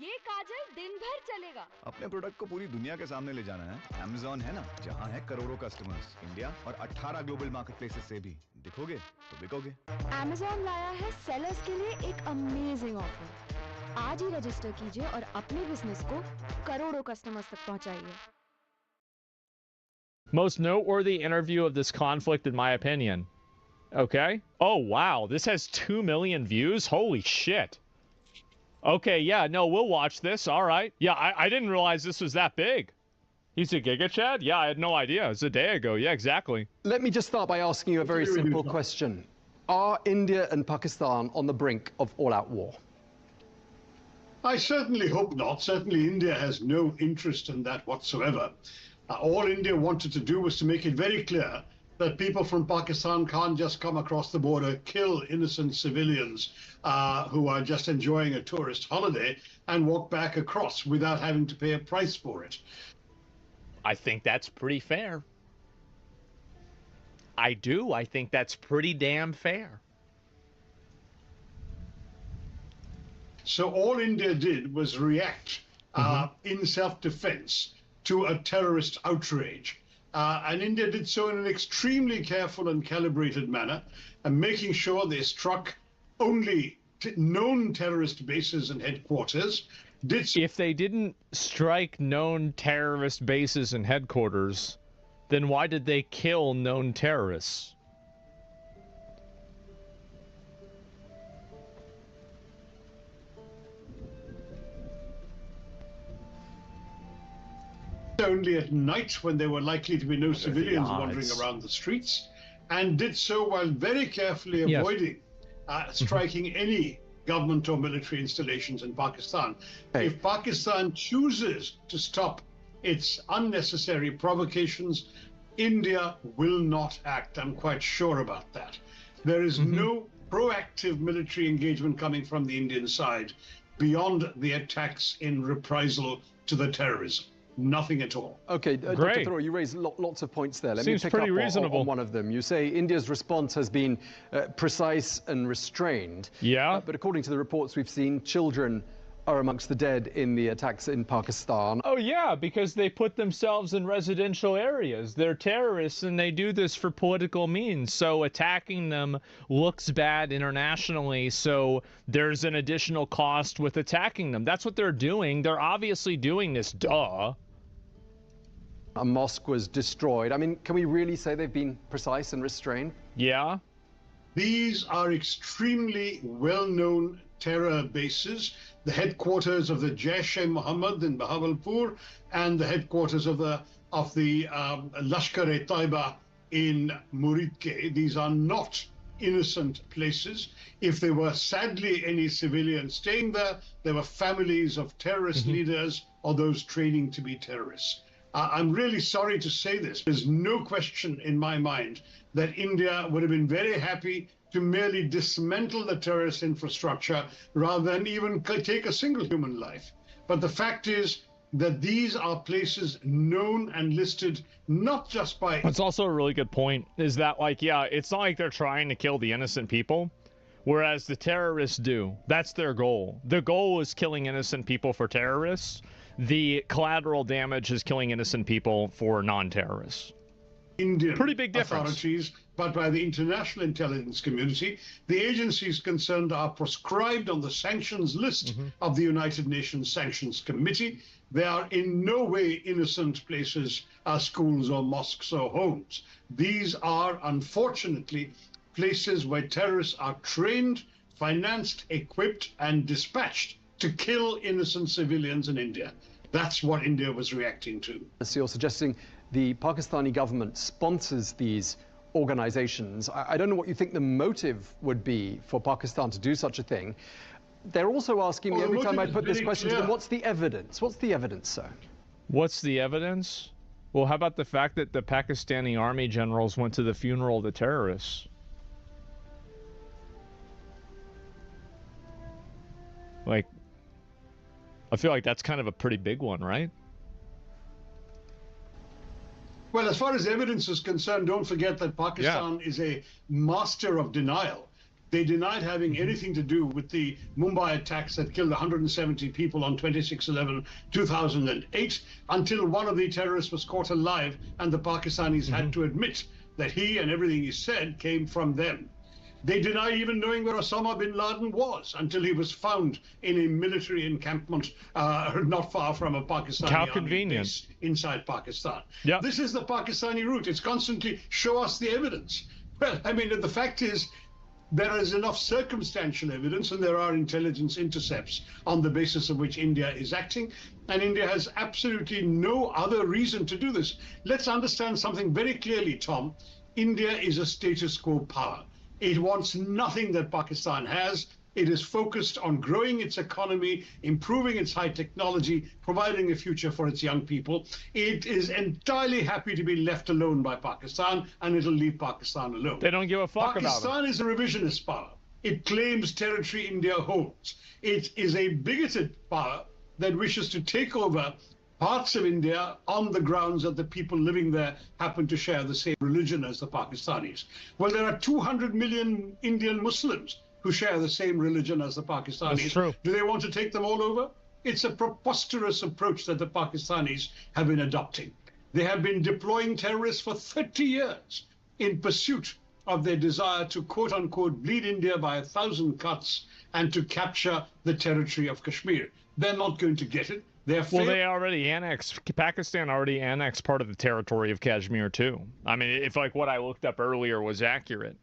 ये काजल दिन भर चलेगा। अपने प्रोडक्ट को पूरी दुनिया के सामने ले जाना है। Amazon है ना, जहाँ है करोड़ों कस्टमर्स, इंडिया और 18 ग्लोबल मार्केटप्लेसेस से भी दिखोगे तो बिकोगे। Amazon लाया है सेलर्स के लिए एक अमेजिंग ऑफर। आज ही रजिस्टर कीजिए और अपने बिजनेस को करोड़ों कस्टमर्स तक पहुंचाइए। Most noteworthy interview of this conflict, in my opinion. Okay. Oh, wow. This has 2 million views. Holy shit. Okay, yeah, no, we'll watch this. All right. Yeah, I didn't realize this was that big. He's a Giga Chad? Yeah, I had no idea. It was a day ago. Yeah, exactly. Let me just start by asking you a very simple question. Are India and Pakistan on the brink of all-out war? I certainly hope not. Certainly India has no interest in that whatsoever. All India wanted to do was to make it very clear that people from Pakistan can't just come across the border, kill innocent civilians who are just enjoying a tourist holiday and walk back across without having to pay a price for it. I think that's pretty fair. I do. I think that's pretty damn fair. So all India did was react in self-defense to a terrorist outrage. And India did so in an extremely careful and calibrated manner, and making sure they struck only known terrorist bases and headquarters. If they didn't strike known terrorist bases and headquarters, then why did they kill known terrorists? Only at night, when there were likely to be no civilians wandering around the streets, and did so while very carefully avoiding striking any government or military installations in Pakistan. If Pakistan chooses to stop its unnecessary provocations, India will not act. I'm quite sure about that. There is no proactive military engagement coming from the Indian side beyond the attacks in reprisal to the terrorism. Nothing at all. Okay, Dr. Thoreau, you raised lots of points there. Let Seems me pick pretty up reasonable. on one of them. You say India's response has been precise and restrained. Yeah. But according to the reports we've seen, children are amongst the dead in the attacks in Pakistan. Oh, yeah, because they put themselves in residential areas. They're terrorists, and they do this for political means. So attacking them looks bad internationally, so there's an additional cost with attacking them. That's what they're doing. They're obviously doing this, duh. A mosque was destroyed. I mean, can we really say they've been precise and restrained? Yeah. These are extremely well-known terror bases, the headquarters of the Jaish-e-Mohammed in Bahawalpur and the headquarters of the Lashkar-e-Taiba in Muridke. These are not innocent places. If there were sadly any civilians staying there, there were families of terrorist leaders or those training to be terrorists. I'm really sorry to say this. There's no question in my mind that India would have been very happy to merely dismantle the terrorist infrastructure rather than even take a single human life. But the fact is that these are places known and listed not just by... That's also a really good point, is that, like, yeah, it's not like they're trying to kill the innocent people, whereas the terrorists do. That's their goal. The goal is killing innocent people for terrorists. The collateral damage is killing innocent people for non-terrorists. Indian Pretty big difference. Authorities, but by the international intelligence community. The agencies concerned are proscribed on the sanctions list of the United Nations Sanctions Committee. They are in no way innocent places, schools or mosques or homes. These are, unfortunately, places where terrorists are trained, financed, equipped, and dispatched to kill innocent civilians in India. That's what India was reacting to. So you're suggesting the Pakistani government sponsors these organizations. I don't know what you think the motive would be for Pakistan to do such a thing. They're also asking me every time I put this question to them, what's the evidence? What's the evidence, sir? What's the evidence? Well, how about the fact that the Pakistani army generals went to the funeral of the terrorists? Like, I feel like that's kind of a pretty big one, right? Well, as far as evidence is concerned, don't forget that Pakistan is a master of denial. They denied having anything to do with the Mumbai attacks that killed 170 people on 26/11/2008 until one of the terrorists was caught alive and the Pakistanis had to admit that he and everything he said came from them. They deny even knowing where Osama bin Laden was until he was found in a military encampment not far from a Pakistani army base inside Pakistan. Yep. This is the Pakistani route. It's constantly show us the evidence. Well, I mean, the fact is there is enough circumstantial evidence and there are intelligence intercepts on the basis of which India is acting, and India has absolutely no other reason to do this. Let's understand something very clearly, Tom. India is a status quo power. It wants nothing that Pakistan has. It is focused on growing its economy, improving its high technology, providing a future for its young people. It is entirely happy to be left alone by Pakistan, and it'll leave Pakistan alone. They don't give a fuck about it. Pakistan is a revisionist power. It claims territory India holds. It is a bigoted power that wishes to take over parts of India on the grounds that the people living there happen to share the same religion as the Pakistanis. Well, there are 200 million Indian Muslims who share the same religion as the Pakistanis. That's true. Do they want to take them all over? It's a preposterous approach that the Pakistanis have been adopting. They have been deploying terrorists for 30 years in pursuit of their desire to, quote unquote, bleed India by 1,000 cuts and to capture the territory of Kashmir. They're not going to get it. Well, they already annexed, Pakistan already annexed part of the territory of Kashmir, too. I mean, if like what I looked up earlier was accurate,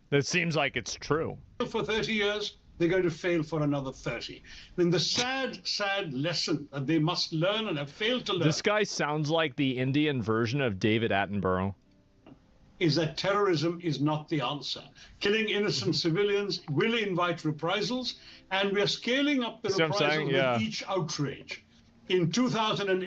it seems like it's true. For 30 years, they're going to fail for another 30. Then the sad, sad lesson that they must learn and have failed to learn. This guy sounds like the Indian version of David Attenborough. Is that terrorism is not the answer. Killing innocent civilians will invite reprisals, and we're scaling up the reprisal with each outrage. In 2008,